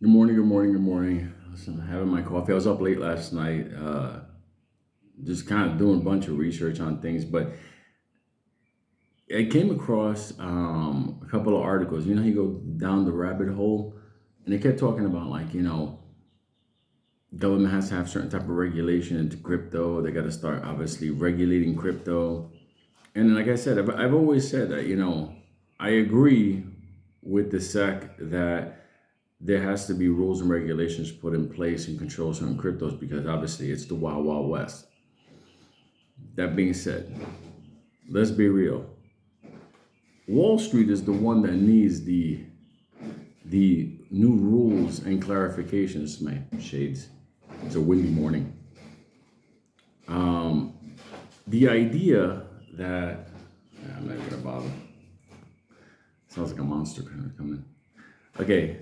Good morning, good morning, good morning. Listen, having my coffee. I was up late last night, just kind of doing a bunch of research on things, but I came across a couple of articles. You know, you go down the rabbit hole, and they kept talking about government has to have certain type of regulation into crypto. They got to start obviously regulating crypto. And like I said, I've always said that, I agree with the SEC that there has to be rules and regulations put in place and control certain cryptos because obviously it's the wild, wild west. That being said, let's be real. Wall Street is the one that needs the new rules and clarifications, man. Shades. It's a windy morning. The idea that I'm not even gonna bother. Sounds like a monster coming. Okay.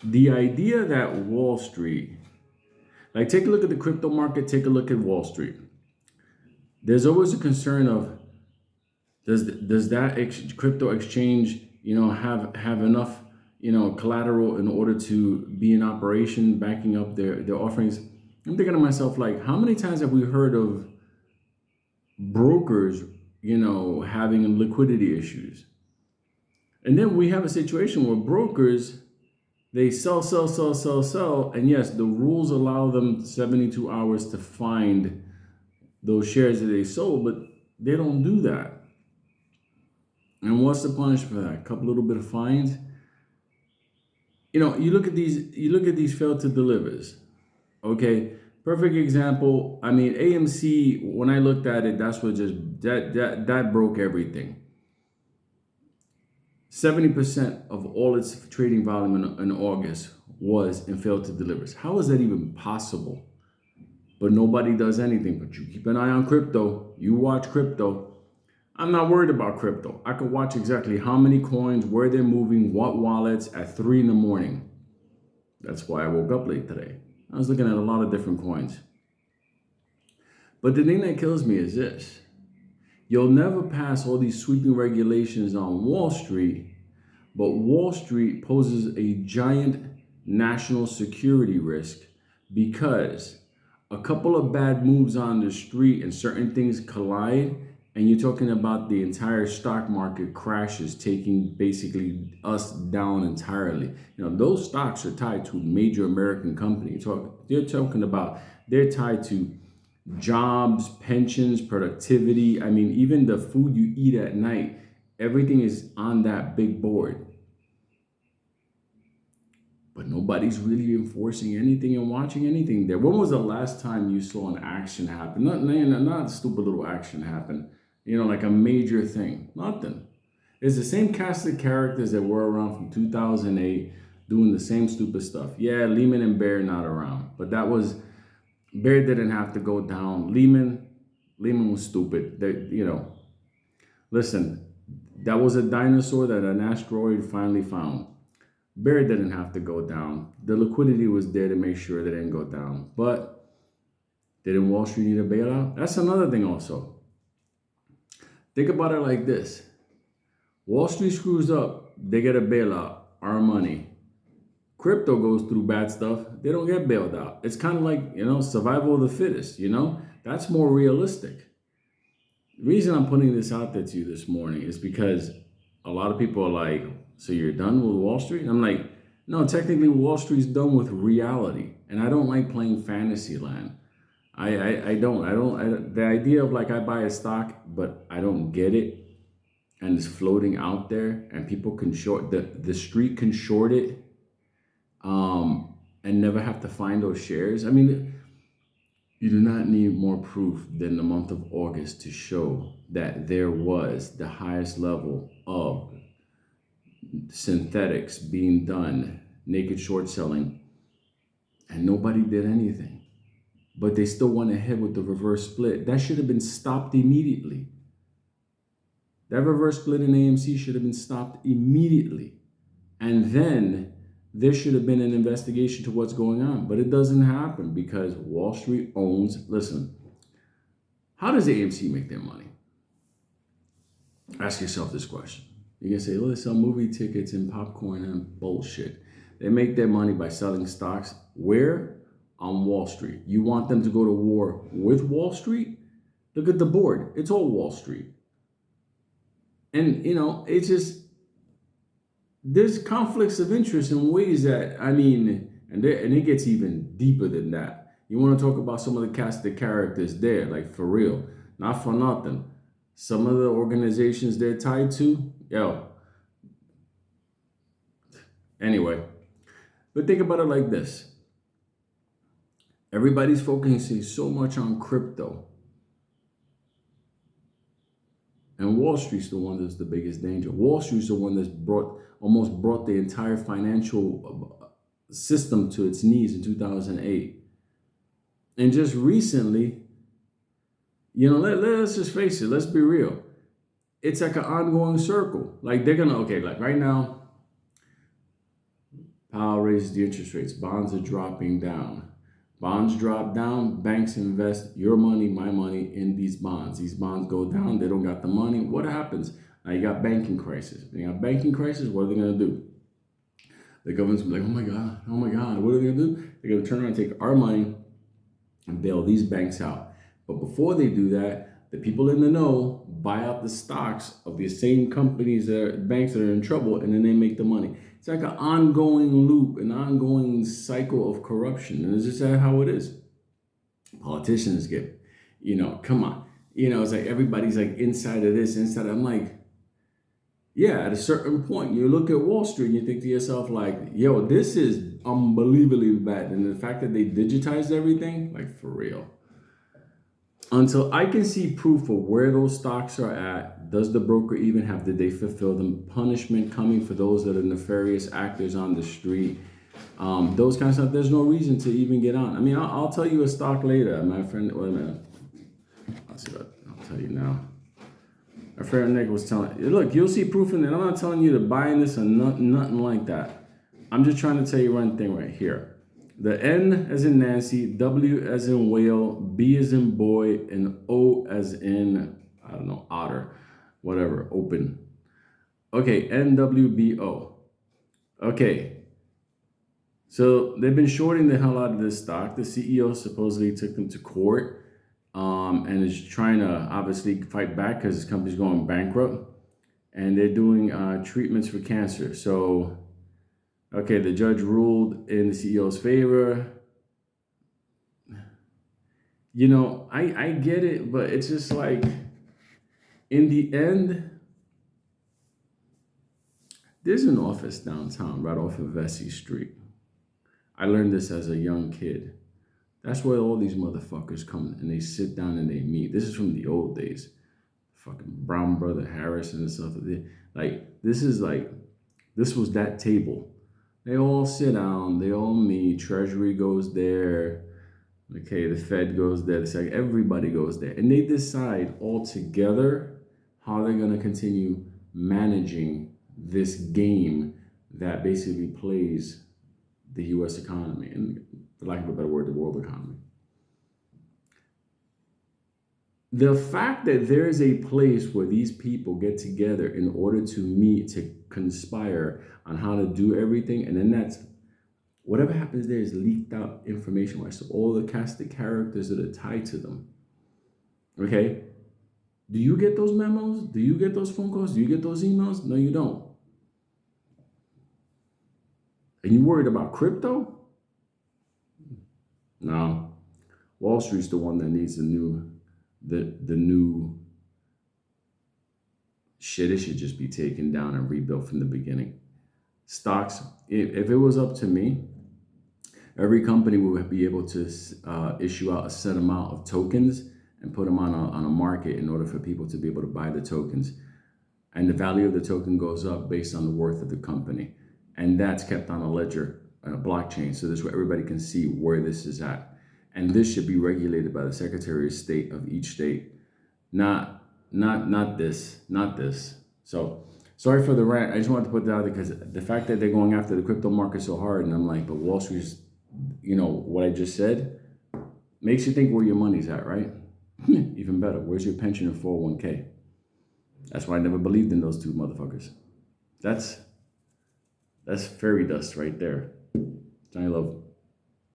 The idea that Wall Street, like, take a look at the crypto market, take a look at Wall Street. There's always a concern of does that crypto exchange have enough collateral in order to be in operation, backing up their offerings. I'm thinking to myself, like, how many times have we heard of brokers having liquidity issues, and then we have a situation where brokers, they sell, and yes, the rules allow them 72 hours to find those shares that they sold, but they don't do that. And what's the punishment for that? A couple little bit of fines. You look at these failed to delivers. Okay, perfect example. I mean, AMC. When I looked at it, that's what just that broke everything. 70% of all its trading volume in August was in failed to delivers. How is that even possible? But nobody does anything. But you keep an eye on crypto. You watch crypto. I'm not worried about crypto. I could watch exactly how many coins, where they're moving, what wallets at 3 in the morning. That's why I woke up late today. I was looking at a lot of different coins. But the thing that kills me is this. You'll never pass all these sweeping regulations on Wall Street, but Wall Street poses a giant national security risk because a couple of bad moves on the street and certain things collide, and you're talking about the entire stock market crashes, taking basically us down entirely. Those stocks are tied to major American companies. They're tied to jobs, pensions, productivity. I mean, even the food you eat at night, everything is on that big board. But nobody's really enforcing anything and watching anything there. When was the last time you saw an action happen? Not a stupid little action happen. Like a major thing. Nothing. It's the same cast of characters that were around from 2008 doing the same stupid stuff. Yeah, Lehman and Bear not around. But that was, Bear didn't have to go down. Lehman was stupid. Listen, that was a dinosaur that an asteroid finally found. Bear didn't have to go down. The liquidity was there to make sure they didn't go down. But didn't Wall Street need a bailout? That's another thing also. Think about it like this. Wall Street screws up, they get a bailout, our money. Crypto goes through bad stuff, they don't get bailed out. It's kind of like, survival of the fittest, That's more realistic. The reason I'm putting this out there to you this morning is because a lot of people are like, so you're done with Wall Street? I'm like, no, technically Wall Street's done with reality. And I don't like playing fantasy land. I don't. The idea of, like, I buy a stock, but I don't get it, and it's floating out there, and people can short, the street can short it, and never have to find those shares. I mean, you do not need more proof than the month of August to show that there was the highest level of synthetics being done, naked short selling, and nobody did anything. But they still went ahead with the reverse split. That should have been stopped immediately. That reverse split in AMC should have been stopped immediately. And then there should have been an investigation to what's going on. But it doesn't happen because Wall Street owns, listen, how does AMC make their money? Ask yourself this question. You can say, well, they sell movie tickets and popcorn and bullshit. They make their money by selling stocks. Where? On Wall Street. You want them to go to war with Wall Street? Look at the board. It's all Wall Street. And, it's just, there's conflicts of interest in ways that, and it gets even deeper than that. You want to talk about some of the cast of characters there, like for real, not for nothing. Some of the organizations they're tied to, anyway. But think about it like this. Everybody's focusing so much on crypto. And Wall Street's the one that's the biggest danger. Wall Street's the one that's almost brought the entire financial system to its knees in 2008. And just recently, let's just face it, let's be real. It's like an ongoing circle. Like like right now, Powell raises the interest rates. Bonds are dropping down. Bonds drop down, banks invest your money, my money in these bonds. These bonds go down, they don't got the money. What happens? Now you got banking crisis. When you got banking crisis, what are they going to do? The government's going to be like, oh my God, what are they going to do? They're going to turn around and take our money and bail these banks out. But before they do that, the people in the know buy out the stocks of the same companies, banks that are in trouble, and then they make the money. It's like an ongoing loop, an ongoing cycle of corruption. And it's just how it is. Politicians get, come on. It's like everybody's like inside of this, inside of, I'm like, yeah, at a certain point, you look at Wall Street and you think to yourself like, yo, this is unbelievably bad. And the fact that they digitized everything, like for real. Until I can see proof of where those stocks are at, does the broker even have, did they fulfill them? Punishment coming for those that are nefarious actors on the street. Those kinds of stuff, there's no reason to even get on. I'll tell you a stock later. My friend, wait a minute. I'll tell you now. My friend Nick was telling, look, you'll see proof in it. I'm not telling you to buy in this or nothing like that. I'm just trying to tell you one thing right here. The N as in Nancy, W as in whale, B as in boy, and O as in, I don't know, otter, whatever, open. Okay, NWBO. Okay, so they've been shorting the hell out of this stock. The CEO supposedly took them to court and is trying to obviously fight back because his company's going bankrupt. And they're doing treatments for cancer. So, okay, the judge ruled in the CEO's favor. I get it, but it's just like, in the end, there's an office downtown right off of Vesey Street. I learned this as a young kid. That's where all these motherfuckers come and they sit down and they meet. This is from the old days. Fucking Brown Brother Harrison and stuff. This was that table. They all sit down, they all meet, Treasury goes there, okay, the Fed goes there, everybody goes there. And they decide all together how they're going to continue managing this game that basically plays the U.S. economy, and for lack of a better word, the world economy. The fact that there's a place where these people get together in order to meet, to conspire on how to do everything, and then that's whatever happens there is leaked out information, right? So all the cast of characters that are tied to them. Okay? Do you get those memos? Do you get those phone calls? Do you get those emails? No, you don't. And you worried about crypto? No. Wall Street's the one that needs the new shit. It should just be taken down and rebuilt from the beginning. Stocks, if it was up to me, every company would be able to issue out a set amount of tokens and put them on a market in order for people to be able to buy the tokens. And the value of the token goes up based on the worth of the company. And that's kept on a ledger, a blockchain. So this way everybody can see where this is at. And this should be regulated by the Secretary of State of each state. Not this. So sorry for the rant. I just wanted to put that out there because the fact that they're going after the crypto market so hard, and I'm like, but Wall Street's, what I just said, makes you think where your money's at, right? Even better, where's your pension and 401k? That's why I never believed in those two motherfuckers. That's That's fairy dust right there. Johnny Love.